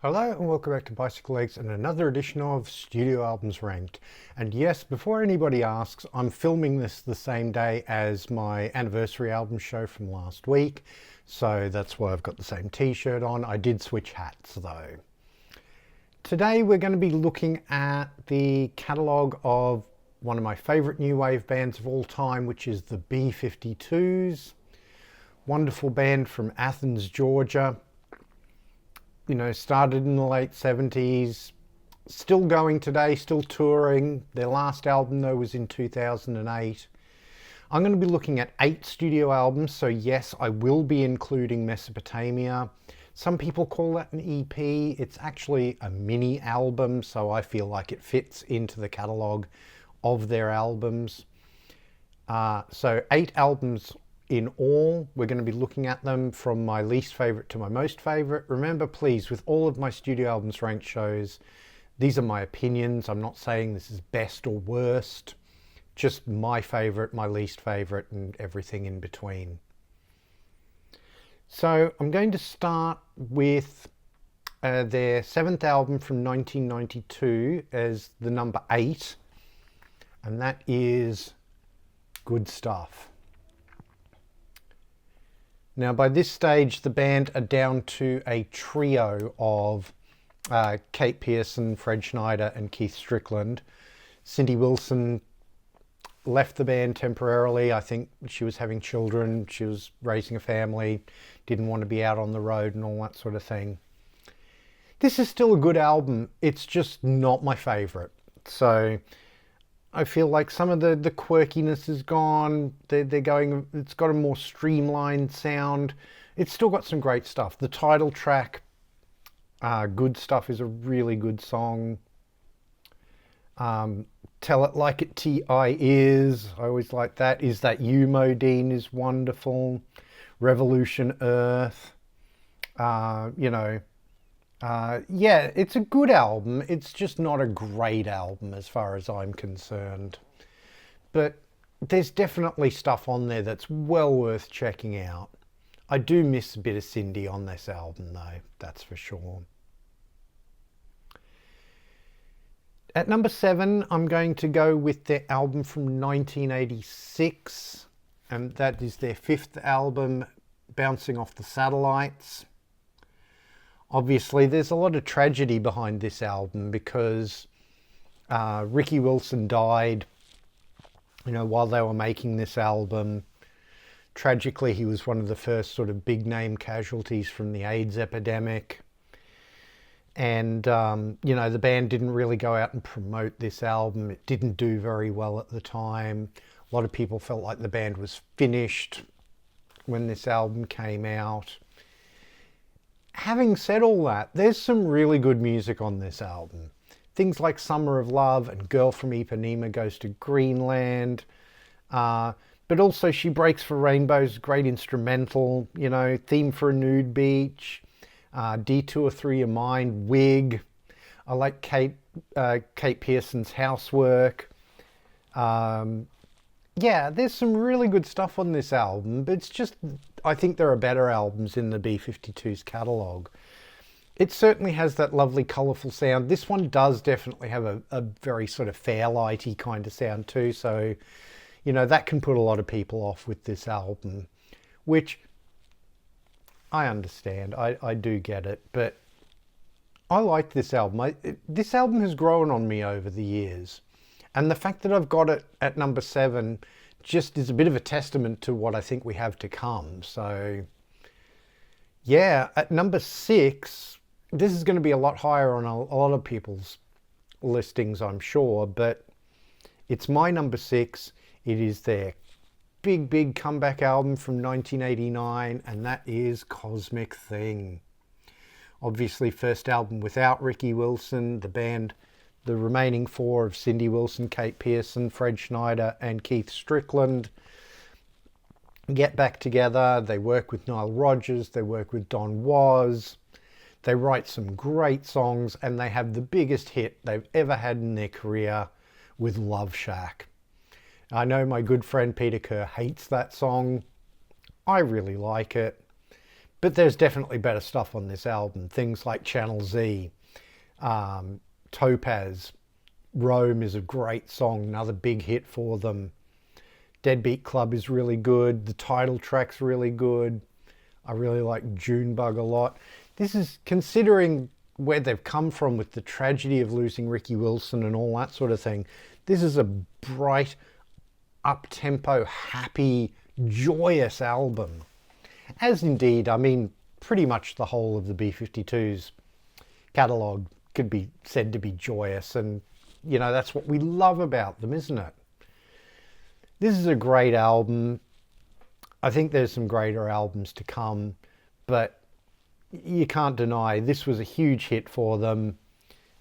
Hello and welcome back to Bicycle Legs and another edition of Studio Albums Ranked. And yes, before anybody asks, I'm filming this the same day as my anniversary album show from last week. So that's why I've got the same t-shirt on. I did switch hats though. Today we're going to be looking at the catalogue of one of my favourite new wave bands of all time, which is the B-52’s. Wonderful band from Athens, Georgia. You know, started in the late 70s, still going today, still touring. Their last album though was in 2008. I'm going to be looking at 8 studio albums, so yes, I will be including Mesopotamia. Some people call that an EP. It's actually a mini album, so I feel like it fits into the catalogue of their albums. So 8 albums in all. We're going to be looking at them from my least favourite to my most favourite. Remember, please, with all of my studio albums ranked shows, these are my opinions. I'm not saying this is best or worst, just my favourite, my least favourite, and everything in between. So I'm going to start with their 7th album from 1992 as the number 8, and that is Good Stuff. Now, by this stage, the band are down to a trio of Kate Pearson, Fred Schneider, and Keith Strickland. Cindy Wilson left the band temporarily. I think she was having children, she was raising a family, didn't want to be out on the road and all that sort of thing. This is still a good album. It's just not my favourite. So I feel like some of the quirkiness is gone. It's got a more streamlined sound. It's still got some great stuff. The title track, Good Stuff, is a really good song. Tell It Like It T.I. Is, I always like that. Is That You, Modine, is wonderful. Revolution Earth, yeah, it's a good album. It's just not a great album as far as I'm concerned. But there's definitely stuff on there that's well worth checking out. I do miss a bit of Cindy on this album though, that's for sure. At number 7, I'm going to go with their album from 1986. And that is their 5th album, Bouncing Off the Satellites. Obviously, there's a lot of tragedy behind this album because Ricky Wilson died, while they were making this album. Tragically, he was one of the first sort of big name casualties from the AIDS epidemic. And, the band didn't really go out and promote this album. It didn't do very well at the time. A lot of people felt like the band was finished when this album came out. Having said all that, there's some really good music on this album. Things like Summer of Love and Girl from Ipanema Goes to Greenland. But also She Breaks for Rainbows, great instrumental, Theme for a Nude Beach, Detour Through Your Mind, Wig. I like Kate Pearson's Housework. Yeah, there's some really good stuff on this album, but it's just, I think there are better albums in the B-52's catalogue. It certainly has that lovely colourful sound. This one does definitely have a very sort of Fairlighty kind of sound too, so, that can put a lot of people off with this album, which I understand. I do get it, but I like this album. This album has grown on me over the years. And the fact that I've got it at number 7 just is a bit of a testament to what I think we have to come. So, yeah, at number 6, this is going to be a lot higher on a lot of people's listings, I'm sure. But it's my number 6. It is their big comeback album from 1989, and that is Cosmic Thing. Obviously, first album without Ricky Wilson. The remaining 4 of Cindy Wilson, Kate Pearson, Fred Schneider, and Keith Strickland get back together. They work with Nile Rodgers, they work with Don Was, they write some great songs, and they have the biggest hit they've ever had in their career with Love Shack. I know my good friend Peter Kerr hates that song. I really like it. But there's definitely better stuff on this album. Things like Channel Z, Topaz, Rome is a great song, another big hit for them. Deadbeat Club is really good. The title track's really good. I really like Junebug a lot. This is, considering where they've come from with the tragedy of losing Ricky Wilson and all that sort of thing, this is a bright, up-tempo, happy, joyous album. As indeed, I mean, pretty much the whole of the B-52's catalogue could be said to be joyous, and, you know, that's what we love about them, isn't it? This is a great album. I think there's some greater albums to come, but you can't deny this was a huge hit for them.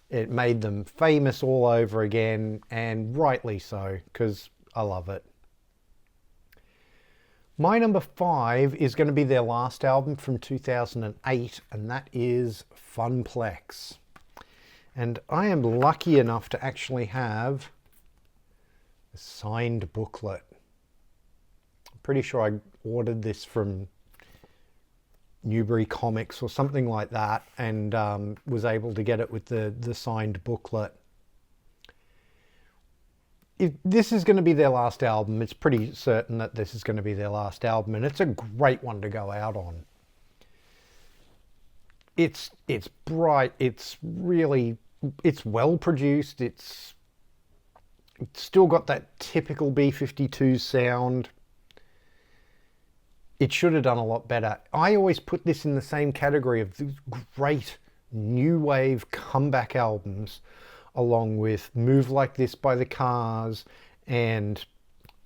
It made them famous all over again, and rightly so, because I love it. My number 5 is going to be their last album from 2008, and that is Funplex. And I am lucky enough to actually have a signed booklet. I'm pretty sure I ordered this from Newbury Comics or something like that, and was able to get it with the signed booklet. If this is going to be their last album, it's pretty certain that this is going to be their last album, and it's a great one to go out on. It's bright, it's well produced, it's still got that typical B-52 sound. It should have done a lot better. I always put this in the same category of these great new wave comeback albums, along with Move Like This by the Cars and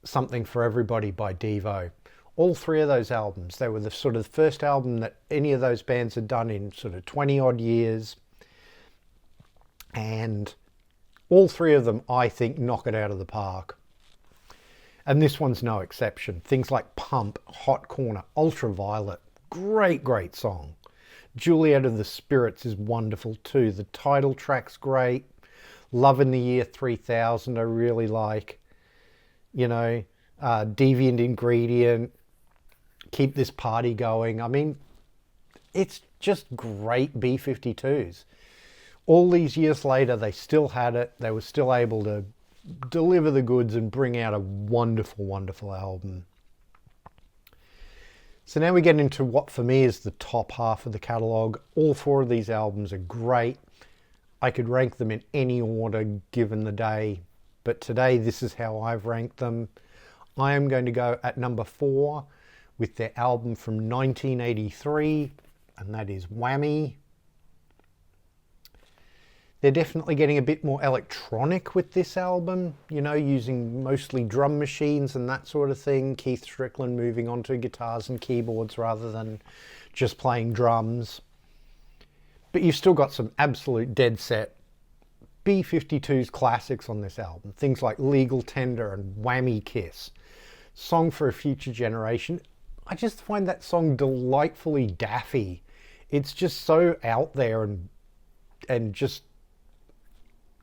Something for Everybody by Devo. All three of those albums, they were the sort of first album that any of those bands had done in sort of 20 odd years. And all three of them, I think, knock it out of the park. And this one's no exception. Things like Pump, Hot Corner, Ultraviolet, great song. Juliet of the Spirits is wonderful too. The title track's great. Love in the Year 3000 I really like. You know, Deviant Ingredient, Keep This Party Going. I mean, it's just great B-52s. All these years later, they still had it. They were still able to deliver the goods and bring out a wonderful album. So now we get into what for me is the top half of the catalogue. All four of these albums are great. I could rank them in any order given the day, but today this is how I've ranked them. I am going to go at number 4 with their album from 1983, and that is Whammy. They're definitely getting a bit more electronic with this album, you know, using mostly drum machines and that sort of thing. Keith Strickland moving on to guitars and keyboards rather than just playing drums. But you've still got some absolute dead set B-52's classics on this album. Things like Legal Tender and Whammy Kiss. Song for a Future Generation. I just find that song delightfully daffy. It's just so out there and just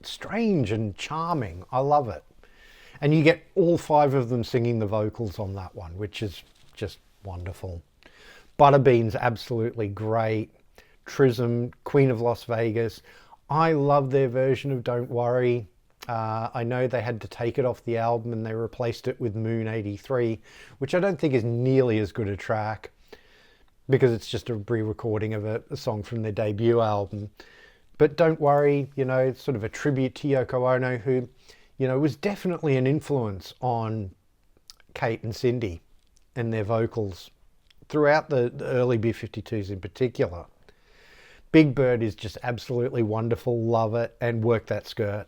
strange and charming. I love it. And you get all 5 of them singing the vocals on that one, which is just wonderful. Butterbean's absolutely great. Trism, Queen of Las Vegas. I love their version of Don't Worry. I know they had to take it off the album and they replaced it with Moon 83, which I don't think is nearly as good a track because it's just a re-recording of a song from their debut album. But Don't Worry, you know, it's sort of a tribute to Yoko Ono, who, you know, was definitely an influence on Kate and Cindy and their vocals throughout the early B-52s in particular. Big Bird is just absolutely wonderful, love it, and Work That Skirt.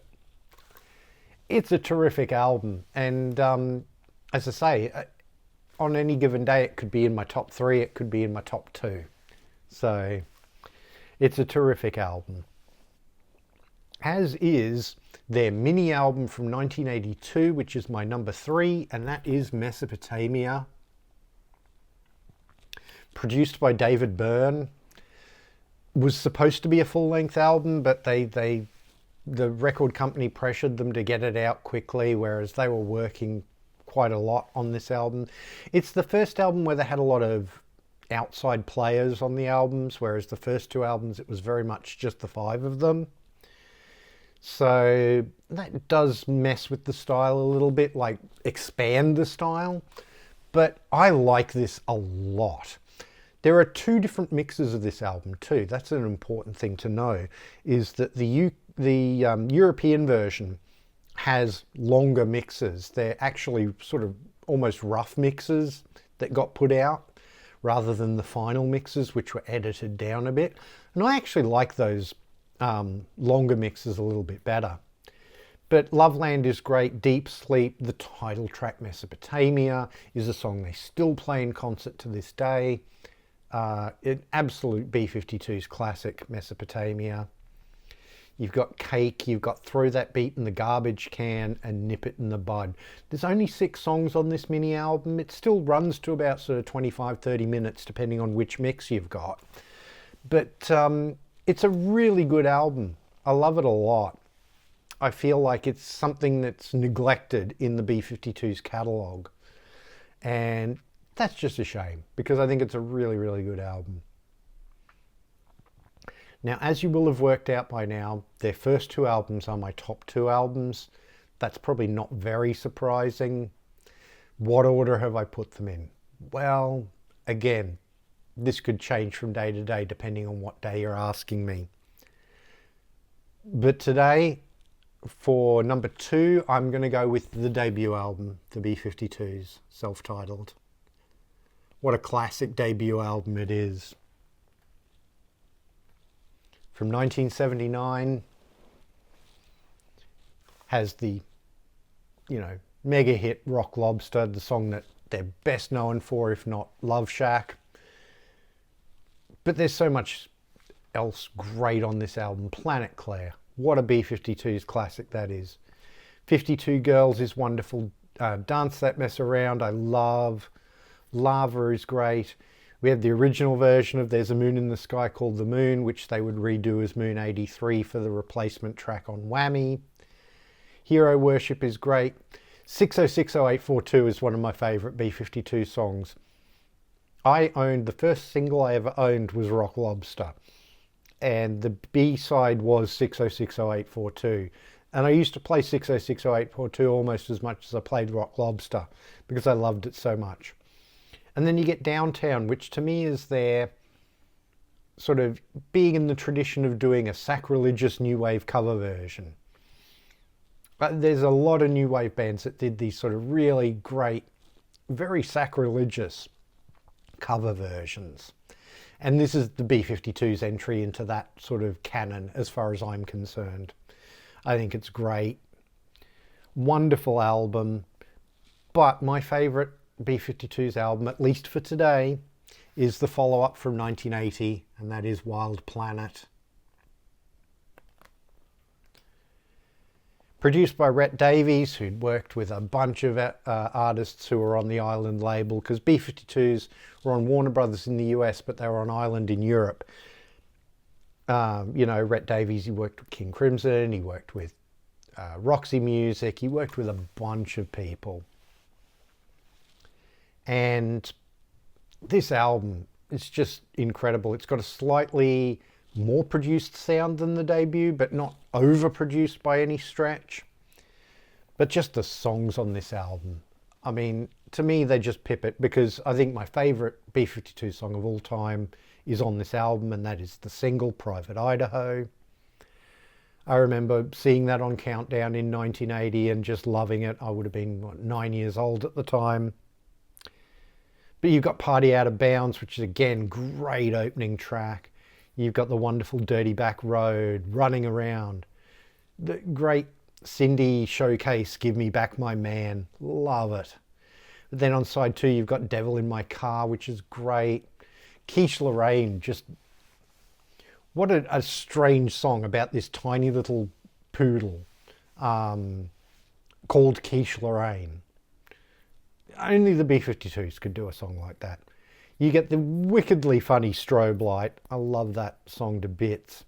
It's a terrific album, and as I say, on any given day it could be in my top 3, it could be in my top 2. So it's a terrific album. As is their mini album from 1982, which is my number 3, and that is Mesopotamia. Produced by David Byrne. Was supposed to be a full-length album, but the record company pressured them to get it out quickly, whereas they were working quite a lot on this album. It's the first album where they had a lot of outside players on the albums, whereas the first two albums it was very much just the five of them. So that does mess with the style a little bit, like expand the style. But I like this a lot. There are two different mixes of this album too. That's an important thing to know, is that the European version has longer mixes. They're actually sort of almost rough mixes that got put out rather than the final mixes, which were edited down a bit. And I actually like those longer mixes a little bit better. But Loveland is great. Deep Sleep, the title track Mesopotamia, is a song they still play in concert to this day. An absolute B-52's classic, Mesopotamia. You've got Cake, you've got Throw That Beat in the Garbage Can, and Nip It in the Bud. There's only 6 songs on this mini album. It still runs to about sort of 25-30 minutes, depending on which mix you've got. But it's a really good album. I love it a lot. I feel like it's something that's neglected in the B-52's catalogue. And that's just a shame, because I think it's a really, really good album. Now, as you will have worked out by now, their first 2 albums are my top 2 albums. That's probably not very surprising. What order have I put them in? Well, again, this could change from day to day depending on what day you're asking me. But today, for number 2, I'm going to go with the debut album, the B-52's, self-titled. What a classic debut album it is. From 1979, has the, mega hit Rock Lobster, the song that they're best known for, if not Love Shack. But there's so much else great on this album. Planet Claire, what a B-52's classic that is. 52 Girls is wonderful. Dance That Mess Around, I love. Lava is great. We have the original version of There's a Moon in the Sky Called the Moon, which they would redo as Moon 83 for the replacement track on Whammy. Hero Worship is great. 6060842 is one of my favourite B-52 songs. The first single I ever owned was Rock Lobster, and the B-side was 6060842. And I used to play 6060842 almost as much as I played Rock Lobster because I loved it so much. And then you get Downtown, which to me is their sort of being in the tradition of doing a sacrilegious new wave cover version. There's a lot of new wave bands that did these sort of really great, very sacrilegious cover versions. And this is the B-52's entry into that sort of canon as far as I'm concerned. I think it's great. Wonderful album. But my favourite B-52's album, at least for today, is the follow-up from 1980, and that is Wild Planet. Produced by Rhett Davies, who'd worked with a bunch of artists who were on the Island label, because B-52's were on Warner Brothers in the US, but they were on Island in Europe. Rhett Davies, he worked with King Crimson, he worked with Roxy Music, he worked with a bunch of people. And this album is just incredible. It's got a slightly more produced sound than the debut, but not overproduced by any stretch. But just the songs on this album, I mean, to me they just pip it, because I think my favourite B-52 song of all time is on this album, and that is the single Private Idaho. I remember seeing that on Countdown in 1980 and just loving it. I would have been 9 years old at the time. But you've got Party Out of Bounds, which is again great opening track. You've got the wonderful Dirty Back Road, Running Around. The great Cindy showcase, Give Me Back My Man. Love it. But then on side 2, you've got Devil in My Car, which is great. Quiche Lorraine, just what a strange song about this tiny little poodle called Quiche Lorraine. Only the B-52's could do a song like that. You get the wickedly funny Strobe Light. I love that song to bits.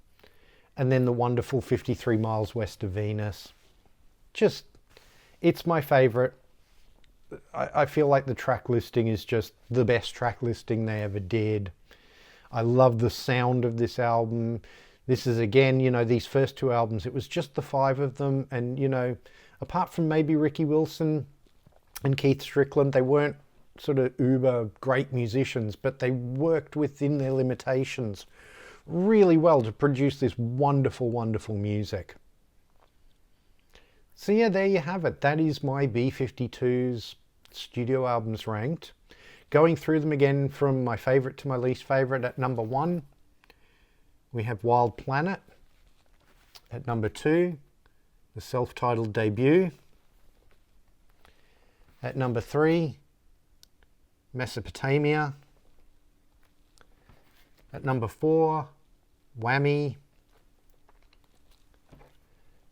And then the wonderful 53 Miles West of Venus. Just, it's my favourite. I feel like the track listing is just the best track listing they ever did. I love the sound of this album. This is, again, you know, these first two albums, it was just the five of them. And, you know, apart from maybe Ricky Wilson and Keith Strickland, they weren't sort of uber great musicians, but they worked within their limitations really well to produce this wonderful, wonderful music. So yeah, there you have it. That is my B-52's studio albums ranked. Going through them again from my favourite to my least favourite. At number 1, we have Wild Planet. At number 2, the self-titled debut. At number 3, Mesopotamia. At number 4, Whammy.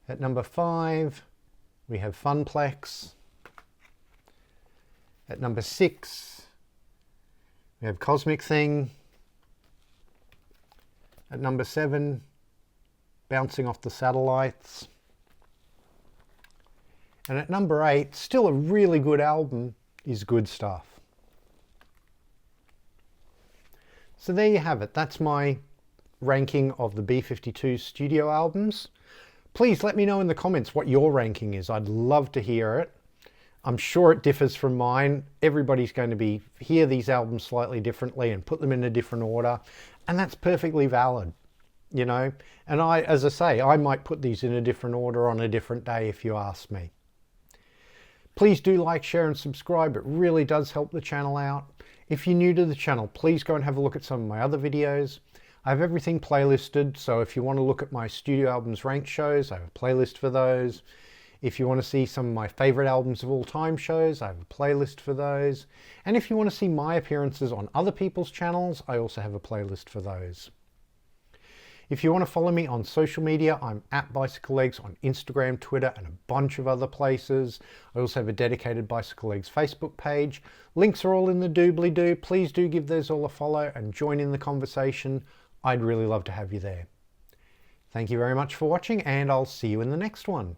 At number 5, we have Funplex. At number 6, we have Cosmic Thing. At number 7, Bouncing Off the Satellites. And at number 8, still a really good album, is Good Stuff. So there you have it. That's my ranking of the B-52 studio albums. Please let me know in the comments what your ranking is. I'd love to hear it. I'm sure it differs from mine. Everybody's going to hear these albums slightly differently and put them in a different order. And that's perfectly valid, you know. And as I say, I might put these in a different order on a different day if you ask me. Please do like, share and subscribe. It really does help the channel out. If you're new to the channel, please go and have a look at some of my other videos. I have everything playlisted, so if you want to look at my studio albums ranked shows, I have a playlist for those. If you want to see some of my favourite albums of all time shows, I have a playlist for those. And if you want to see my appearances on other people's channels, I also have a playlist for those. If you want to follow me on social media, I'm at bicyclelegs on Instagram, Twitter and a bunch of other places. I also have a dedicated Bicyclelegs Facebook page. Links are all in the doobly-doo. Please do give those all a follow and join in the conversation. I'd really love to have you there. Thank you very much for watching, and I'll see you in the next one.